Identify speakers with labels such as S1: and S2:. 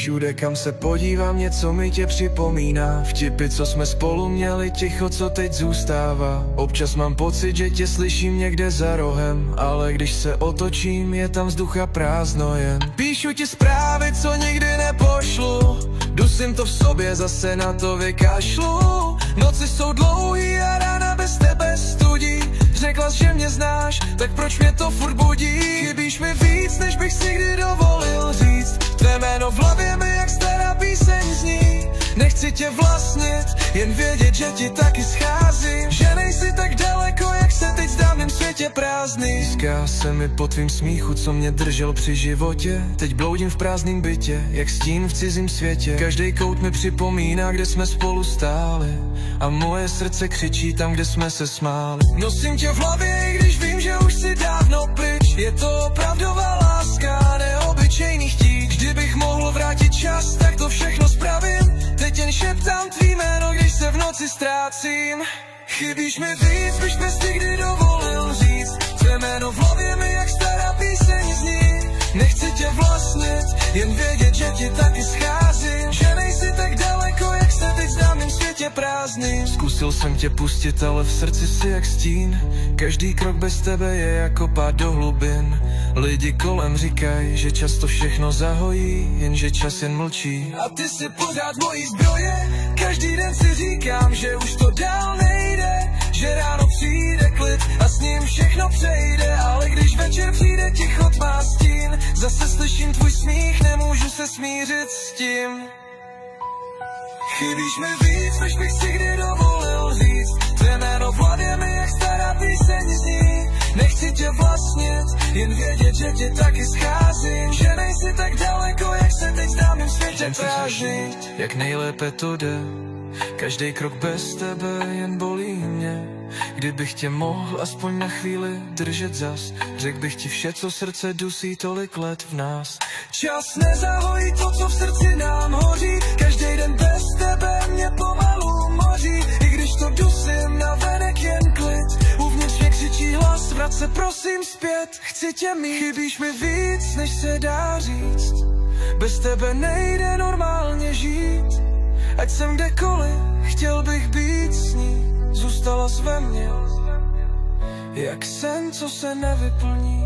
S1: Všude, kam se podívám, něco mi tě připomíná. Vtipy, co jsme spolu měli, ticho, co teď zůstává. Občas mám pocit, že tě slyším někde za rohem, ale když se otočím, je tam vzduch a prázdno jen. Píšu ti zprávy, co nikdy nepošlu, dusím to v sobě, zase na to vykašlu. Noci jsou dlouhý a rána bez tebe studí. Řekla jsi, že mě znáš, tak proč mě to furt budí? Chybíš mi víc, než bych si kdy dovolil říct. Tvé jméno v hlavě mi jak stará píseň zní. Nechci tě vlastnit, jen vědět, že ti taky scházím. Že nejsi tak daleko, jak se teď zdá v mém světě prázdný. Zká se mi po tvým smíchu, co mě držel při životě. Teď bloudím v prázdným bytě, jak stín v cizím světě. Každý kout mi připomíná, kde jsme spolu stáli, a moje srdce křičí tam, kde jsme se smáli. Nosím tě v hlavě, i když vím, že už jsi dávno pryč. Je to opravdová láska, neobyčejný chtít. Kdybych mohl vrátit čas, tak to všechno spravím. Teď jen šeptám tvý jméno, když se v noci ztrácím. Chybíš mi víc, než bys ti kdy dovolil říct. Tvé jméno v hlavě mi jak stará píseň zní. Nechci tě vlastnit, jen vědět, že ti taky scházím. Že nejsi tak daleko, jak se teď zdá v mém světě prázdný. Zkusil jsem tě pustit, ale v srdci si jak stín. Každý krok bez tebe je jako pád do hlubin. Lidi kolem říkají, že často všechno zahojí, jenže čas jen mlčí. A ty jsi pořád mojí zbroje. Každý den si říkám, že už to dál nejde, že ráno přijde klid a s ním všechno přejde. Ale když večer přijde ticho, tmá stín, zase slyším tvůj smích, nemůžu se smířit s tím. Chybíš mi víc, než bych si kdy dovolil říct. Tvé jméno v hlavě mi jak stará píseň zní. Nechci tě vlastnit, jen vědět, že tě taky scházím. Že nejsi tak daleko, jak se teď zdá v mém světě prázdný. Jak nejlépe to jde, každý krok bez tebe jen bolí mě. Kdybych tě mohl aspoň na chvíli držet zas, řekl bych ti vše, co srdce dusí tolik let v nás. Čas nezahojí to, co v srdci nám hoří. Každý den bez tebe mě pomalu moří. I když to dusím, navenek jen klid. Uvnitř mě křičí hlas, vrať se prosím zpět. Chci tě mít, chybíš mi víc, než se dá říct. Bez tebe nejde normálně žít. Ať jsem kdekoliv, chtěl bych být s ní. Zůstala jsi ve mně, jak sen, co se nevyplní.